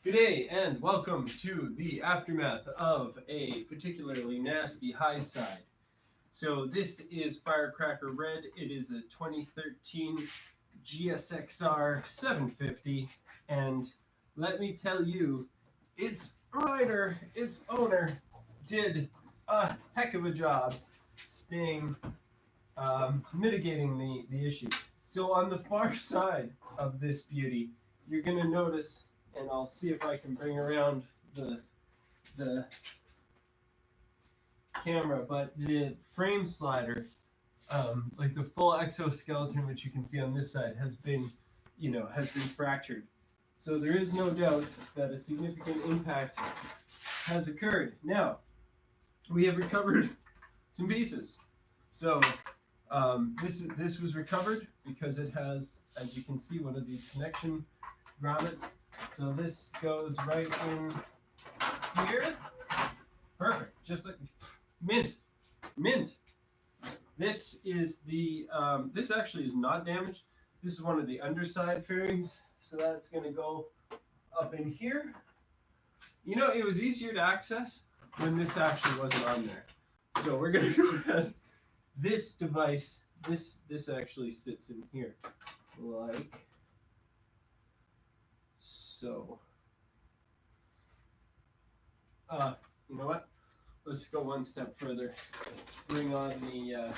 Good day and welcome to the aftermath of a particularly nasty high side. So this is Firecracker Red. It is a 2013 GSXR 750, and let me tell you, its rider, its owner, did a heck of a job staying mitigating the issue. So on the far side of this beauty, you're gonna notice, and I'll see if I can bring around the camera, but the frame slider, like the full exoskeleton, which you can see on this side, has been fractured. So there is no doubt that a significant impact has occurred. Now we have recovered some pieces. So this was recovered because it has, as you can see, one of these connection grommets. So this goes right in here. Perfect. Just like mint. Mint. This is this actually is not damaged. This is one of the underside fairings. So that's going to go up in here. You know, it was easier to access when this actually wasn't on there. So we're going to go ahead. This device, this actually sits in here, like so. You know what? Let's go one step further. Bring on the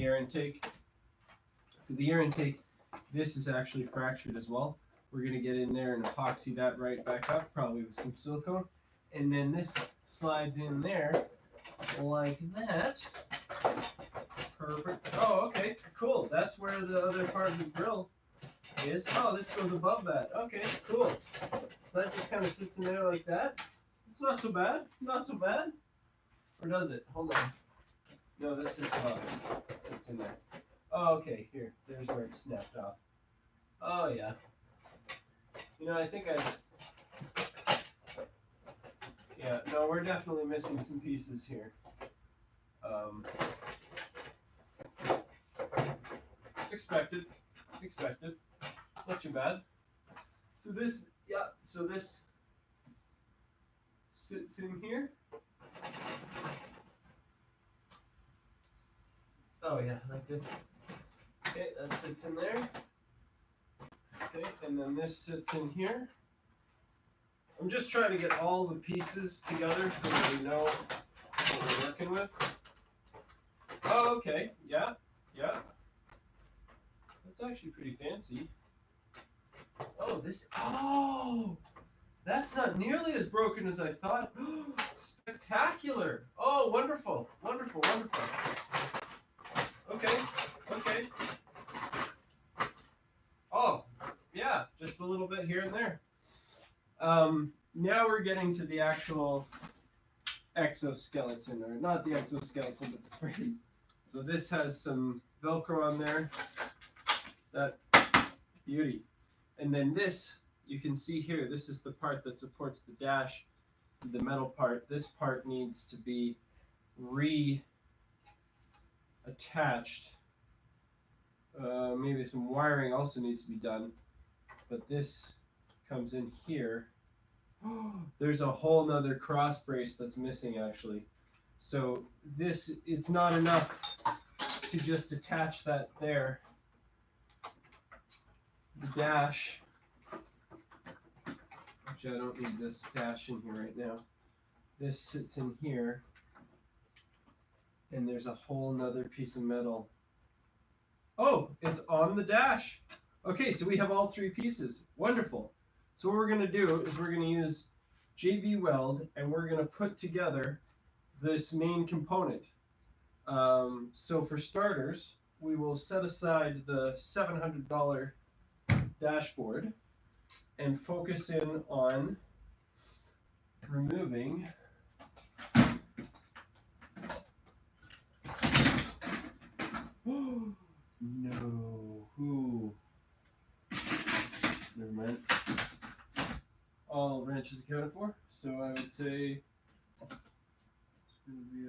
air intake. So the air intake, this is actually fractured as well. We're gonna get in there and epoxy that right back up, probably with some silicone, and then this slides in there like that. Perfect. Oh, okay, cool. That's where the other part of the grill is. Oh, this goes above that. Okay, cool. So that just kind of sits in there like that. It's not so bad. Not so bad. Or does it? Hold on. No, this sits above it. It sits in there. Oh, okay. Here. There's where it snapped off. Oh, yeah. You know, I think yeah, no, we're definitely missing some pieces here. Expected. Expected. Not too bad. So this sits in here. Oh yeah, like this. Okay, that sits in there. Okay, and then this sits in here. I'm just trying to get all the pieces together so that we know what we're working with. Oh, okay, yeah. That's actually pretty fancy. Oh, that's not nearly as broken as I thought. Spectacular. Oh, wonderful. Okay. Oh, yeah, just a little bit here and there. Now we're getting to the actual exoskeleton, or not the exoskeleton, but the frame. So this has some Velcro on there. That beauty. And then this, you can see here, this is the part that supports the dash, the metal part. This part needs to be reattached. Maybe some wiring also needs to be done. But this comes in here. There's a whole nother cross brace that's missing actually. So it's not enough to just attach that there. The dash, actually I don't need this dash in here right now. This sits in here, and there's a whole nother piece of metal. Oh, it's on the dash. Okay, so we have all three pieces. Wonderful. So what we're going to do is we're going to use JB Weld, and we're going to put together this main component. So for starters, we will set aside the $700 dashboard and focus in on removing no. Who? Never mind. All wrenches accounted for. So I would say it's going to be a.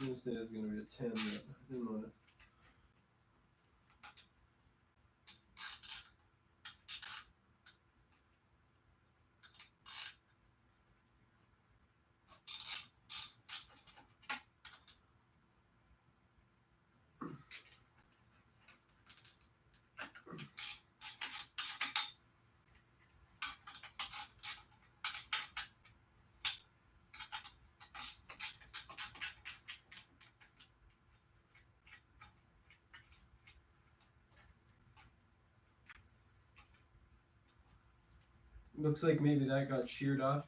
I was going to say it's going to be a 10, but I didn't want to Looks like maybe that got sheared off.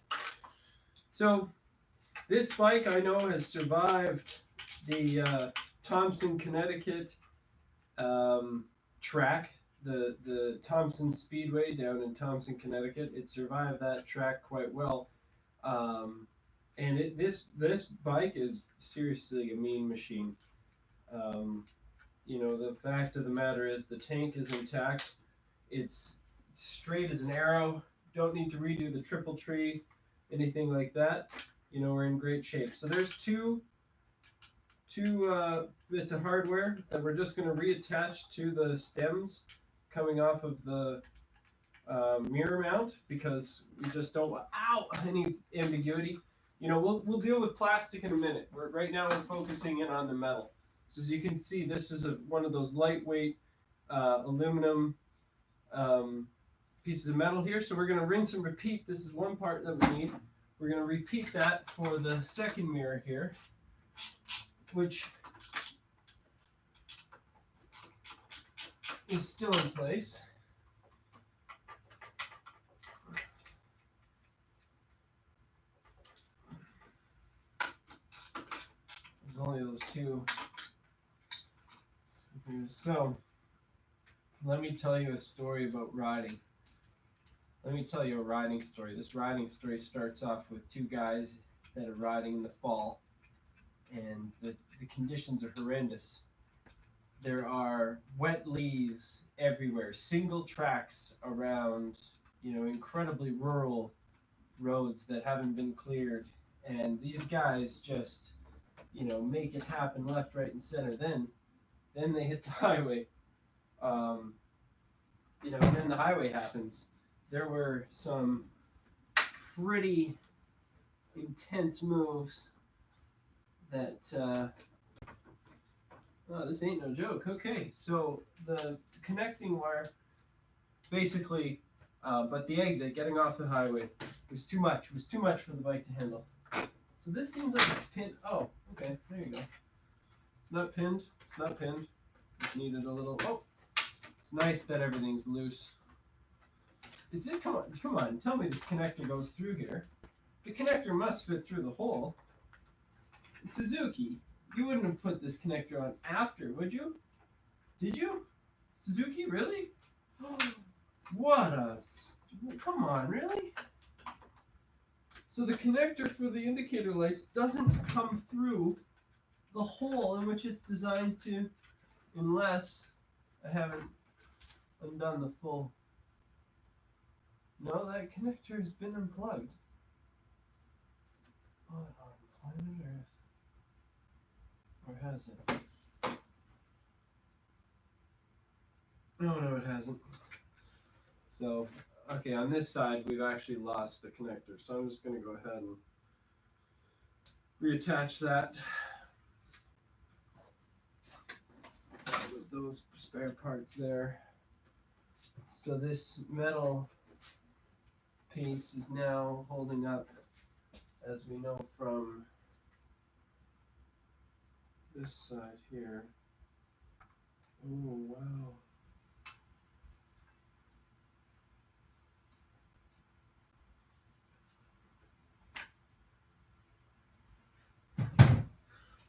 So this bike I know has survived the Thompson, Connecticut track, the Thompson Speedway down in Thompson, Connecticut. It survived that track quite well. And this bike is seriously a mean machine. Um, the fact of the matter is the tank is intact. It's straight as an arrow. Don't need to redo the triple tree, anything like that. We're in great shape. So there's two bits of hardware that we're just going to reattach to the stems coming off of the mirror mount, because we just don't want any ambiguity. We'll deal with plastic in a minute. Right now we're focusing in on the metal. So as you can see, this is one of those lightweight aluminum pieces of metal here. So we're going to rinse and repeat. This is one part that we need. We're going to repeat that for the second mirror here, which is still in place. There's only those two. So, let me tell you a story about riding. Let me tell you a riding story. This riding story starts off with two guys that are riding in the fall, and the conditions are horrendous. There are wet leaves everywhere, single tracks around, incredibly rural roads that haven't been cleared, and these guys just, make it happen left, right, and center. Then they hit the highway, and then the highway happens. There were some pretty intense moves that, this ain't no joke. Okay, so the connecting wire, basically, but the exit, getting off the highway, was too much. It was too much for the bike to handle. So this seems like it's pinned. Oh, okay, there you go. It's not pinned. It's not pinned. Just needed a little. Oh, it's nice that everything's loose. Is it? Come on. Tell me this connector goes through here. The connector must fit through the hole. Suzuki, you wouldn't have put this connector on after, would you? Did you? Suzuki, really? What a... Come on, really? So the connector for the indicator lights doesn't come through the hole in which it's designed to, unless I haven't undone the full... No, that connector has been unplugged. What on planet Earth? Or has it? No, it hasn't. So, okay, on this side, we've actually lost the connector. So I'm just going to go ahead and reattach that with those spare parts there. So this metal piece is now holding up, as we know from this side here. Oh, wow.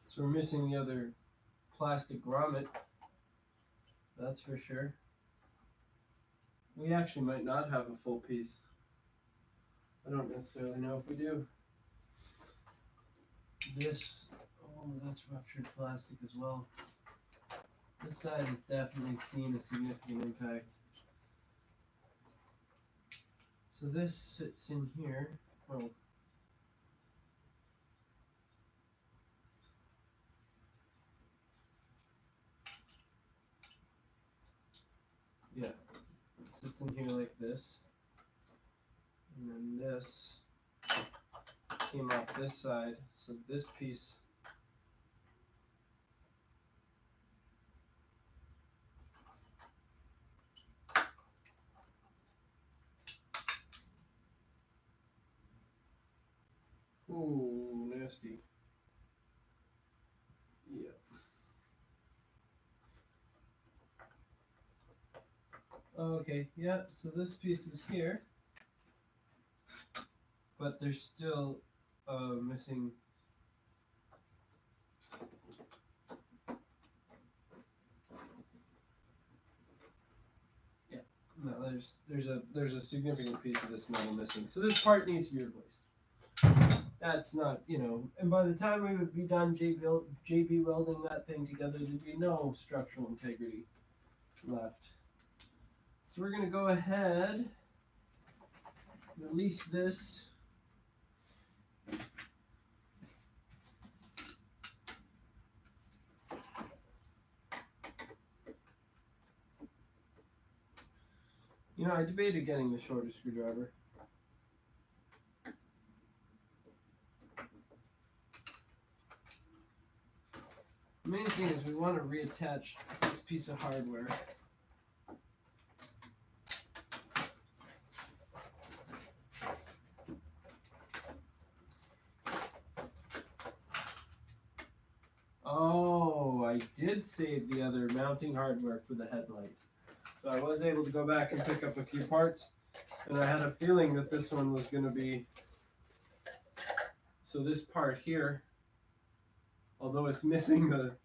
So we're missing the other plastic grommet, that's for sure. We actually might not have a full piece. I don't necessarily know if we do. This, oh, that's ruptured plastic as well. This side has definitely seen a significant impact. So this sits in here. Oh. Yeah, it sits in here like this. And then this came off this side, so this piece ooh, nasty. Yeah. Okay, yeah, so this piece is here. but there's still missing. Yeah, no, there's a significant piece of this metal missing. So this part needs to be replaced. That's not, and by the time we would be done JB welding that thing together, there'd be no structural integrity left. So we're going to go ahead, release this. I debated getting the shorter screwdriver. The main thing is we want to reattach this piece of hardware. Oh, I did save the other mounting hardware for the headlight. So I was able to go back and pick up a few parts, and I had a feeling that this one was going to be, so this part here, although it's missing the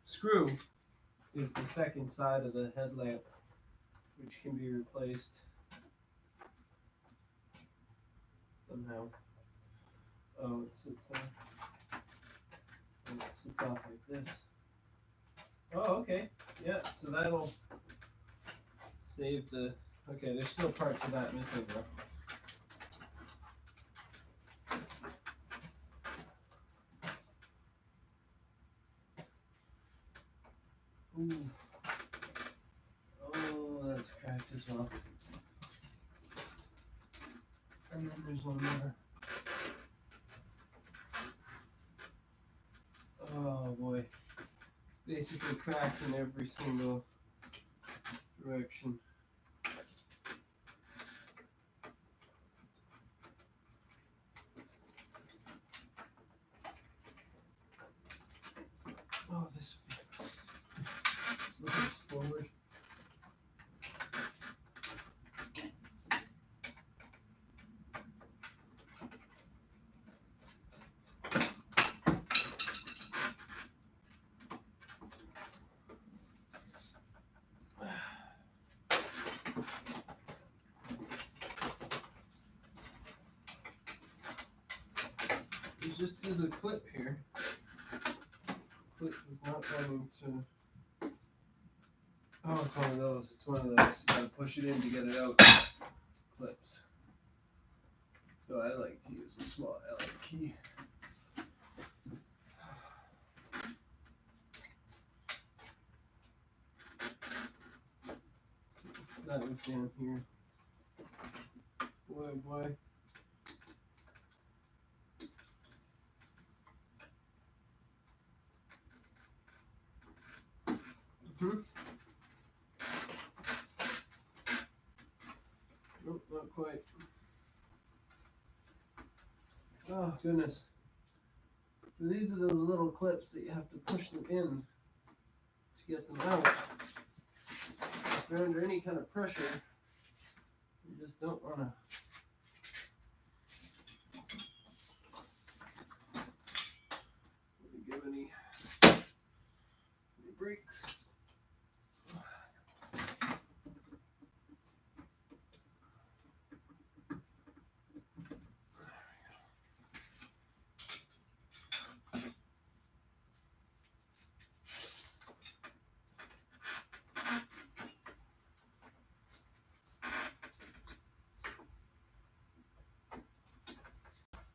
screw, is the second side of the headlamp, which can be replaced somehow. Oh, it sits off like this. Oh, okay. Yeah, so that'll save the... Okay, there's still parts of that missing though. Ooh. Oh, that's cracked as well. And then there's one more. Oh boy. It's basically cracked in every single direction. Oh, this slides forward. There just is a clip here. Clip is not wanting to. Oh, it's one of those. It's one of those. You gotta push it in to get it out. Clips. So I like to use a small Allen key. That was down here. Boy, oh boy. Nope, not quite. Oh, goodness. So these are those little clips that you have to push them in to get them out. If they're under any kind of pressure, you just don't want to. Give any breaks.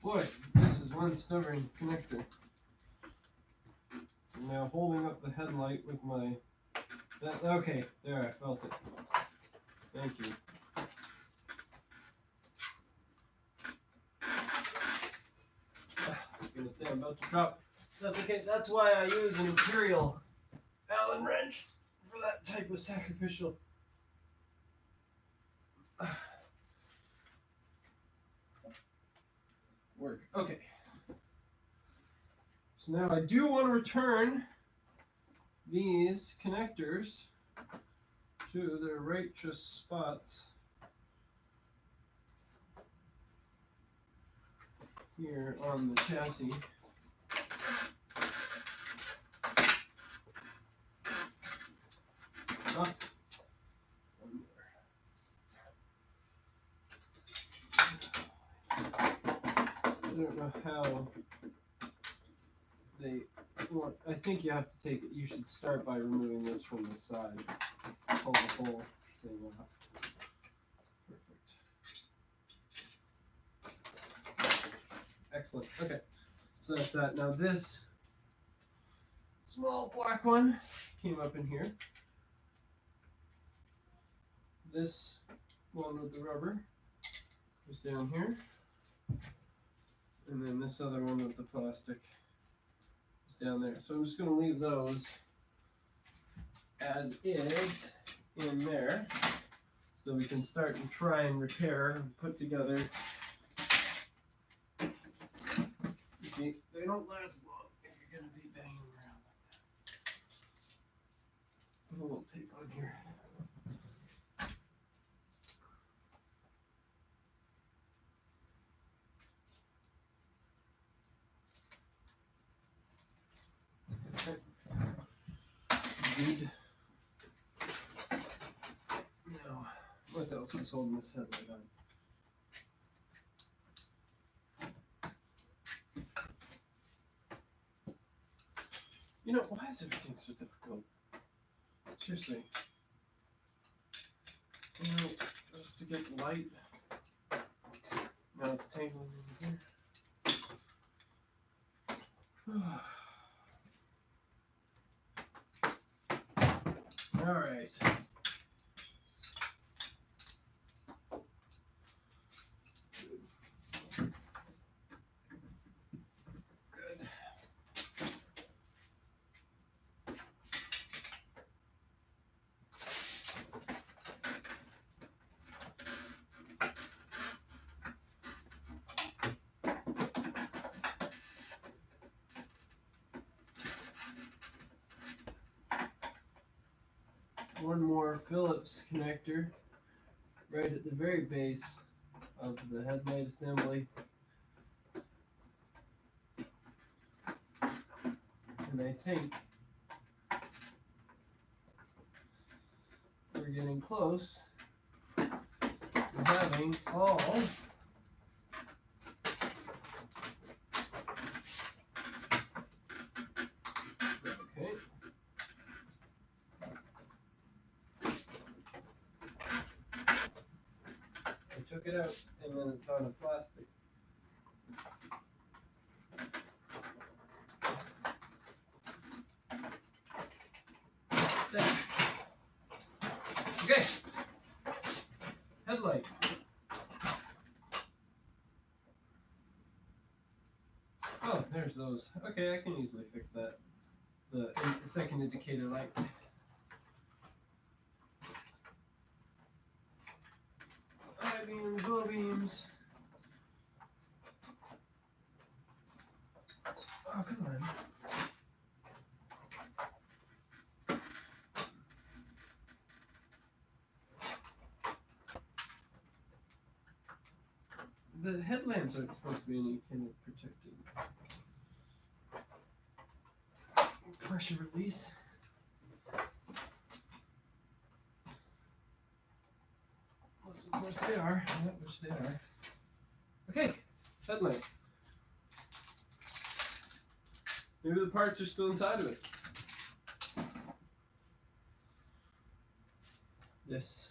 Boy, this is one stubborn connector. I'm now holding up the headlight with my... okay, there, I felt it. Thank you. I was going to say I'm about to drop. That's okay, that's why I use an Imperial Allen wrench for that type of sacrificial. Work. Okay. So now I do want to return these connectors to their righteous spots. here on the chassis. Ah. I don't know how they want. I think you have to take it. You should start by removing this from the sides. Pull the whole thing off. Perfect. Excellent. Okay. So that's that. Now this small black one came up in here. This one with the rubber is down here. And then this other one with the plastic is down there. So I'm just going to leave those as is in there so we can start and try and repair and put together. You see, they don't last long if you're going to be banging around like that. Put a little tape on here. Good. Now, what else is holding this headlight on? You know, why is everything so difficult? Seriously. You know, just to get light. Now it's tangling in here. All right. Good. One more Phillips connector right at the very base of the headlight assembly. And I think we're getting close to having all okay. I took it out and then it's on a plastic. There. Okay. Headlight. Oh, there's those. Okay, I can easily fix that. The second indicator light. High beams, low beams. Oh, come on. The headlamps aren't supposed to be any kind of protected pressure release. Yes, of course they are. Yeah, which they are. Okay, headlight. Maybe the parts are still inside of it. This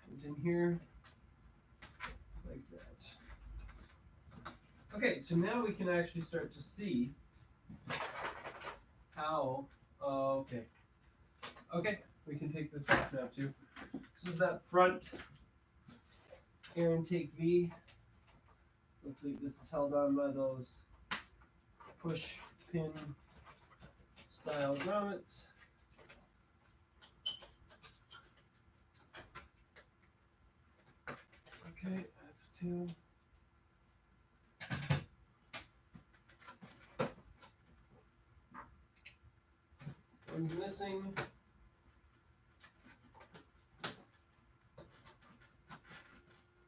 goes in here like that. Okay, so now we can actually start to see how. Okay. Okay, we can take this off now too. This is that front air intake V. Looks like this is held on by those push pin style grommets. Okay, that's two. One's missing.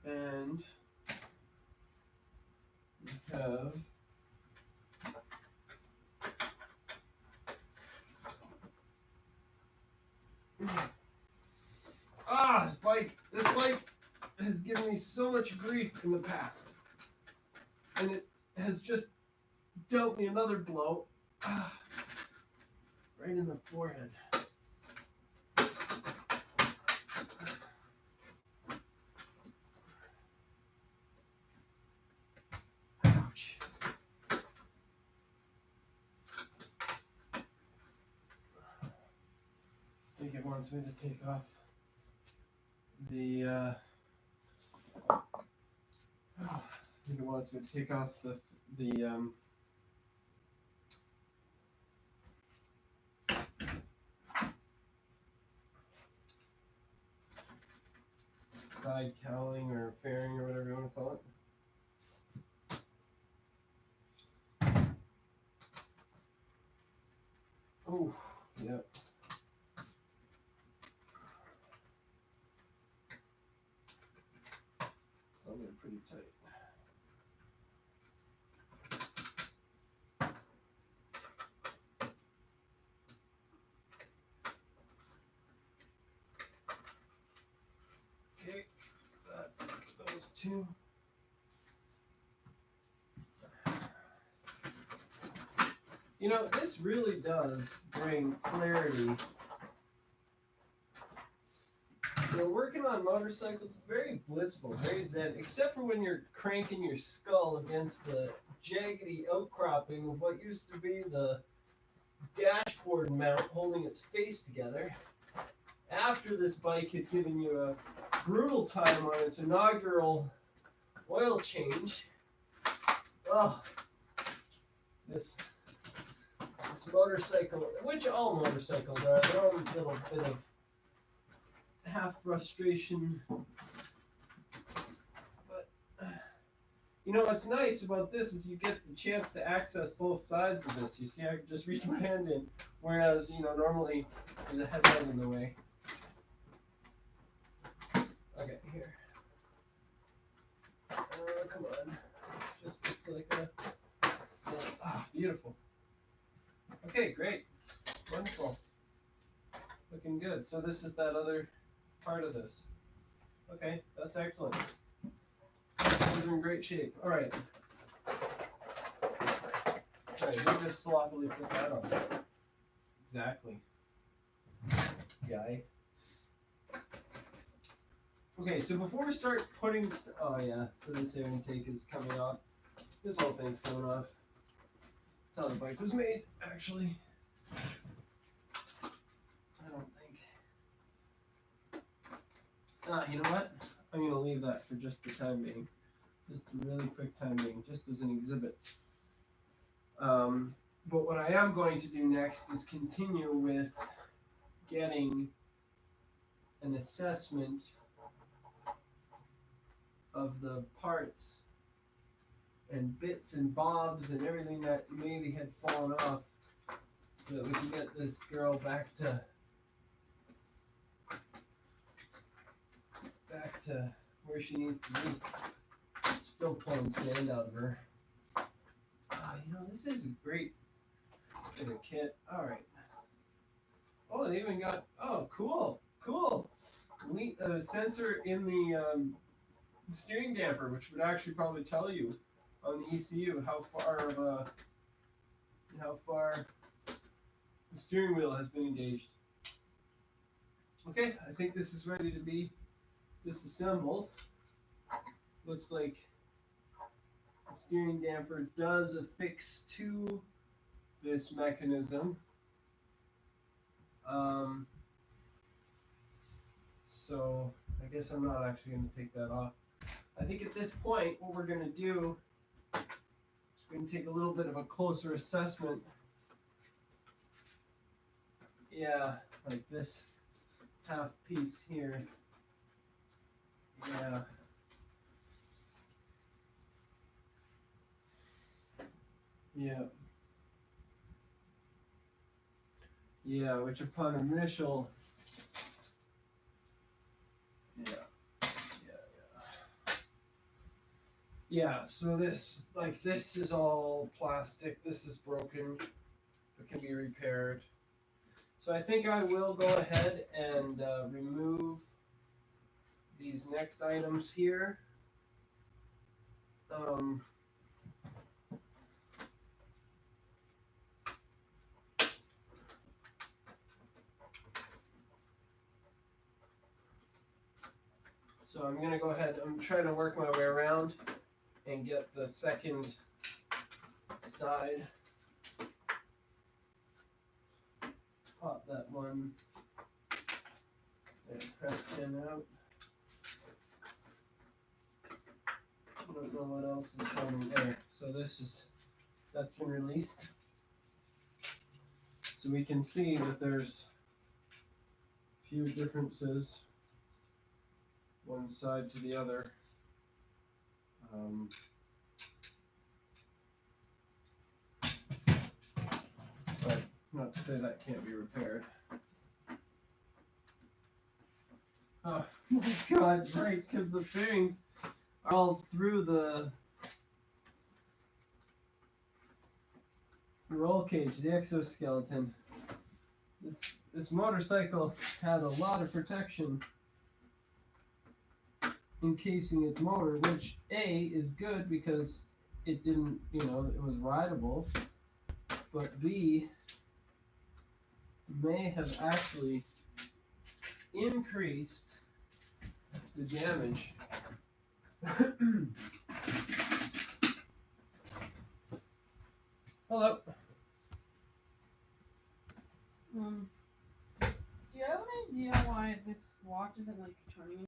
And have this bike has given me so much grief in the past. And it has just dealt me another blow. Right in the forehead. Ouch. I think it wants me to take off the side cowling or fairing or whatever you want to call it. Oh, yeah. It's on there pretty tight. Okay, so that's those two. You know, this really does bring clarity. You know, working on motorcycles is very blissful, very zen, except for when you're cranking your skull against the jaggedy outcropping of what used to be the dashboard mount holding its face together. After this bike had given you a brutal time on its inaugural oil change, oh, this motorcycle, which all motorcycles are, their own little bit of half frustration. But you know what's nice about this is you get the chance to access both sides of this. You see, I can just reach my hand in, whereas normally there's a headlight in the way. Okay, here. Come on. This just looks like a stand. Ah, beautiful. Okay, great. Wonderful. Looking good. So this is that other part of this. Okay, that's excellent. Those are in great shape. All right. All right, we just sloppily put that on. Exactly. Guy. Okay, so before we start putting, oh yeah, so this air intake is coming off. This whole thing's coming off. That's how the bike was made, actually. I don't think. You know what? I'm going to leave that for just the time being. Just a really quick time being, just as an exhibit. But what I am going to do next is continue with getting an assessment of the parts and bits and bobs and everything that maybe had fallen off, so that we can get this girl back to where she needs to be. Still pulling sand out of her. This is a great bit of kit. All right. Oh, they even got, oh, cool. Sensor in the steering damper, which would actually probably tell you on the ECU how far the steering wheel has been engaged. Okay, I think this is ready to be disassembled. Looks like the steering damper does affix to this mechanism. So I guess I'm not actually going to take that off. I think at this point, what we're going to do is we're going to take a little bit of a closer assessment. Yeah, like this half piece here. Yeah. Yeah. Yeah, which upon initial, Yeah, so this is all plastic. This is broken. It can be repaired. So I think I will go ahead and remove these next items here. Um, so I'm going to go ahead. I'm trying to work my way around and get the second side. Pop that one and press pin out. I don't know what else is coming there. So that's been released. So we can see that there's a few differences one side to the other. But not to say that can't be repaired. Oh my god, right, because the fairings are all through the roll cage, the exoskeleton. This motorcycle had a lot of protection encasing its motor, which A is good because it didn't, it was rideable, but B may have actually increased the damage. Hello. Do you have an idea why this watch isn't like turning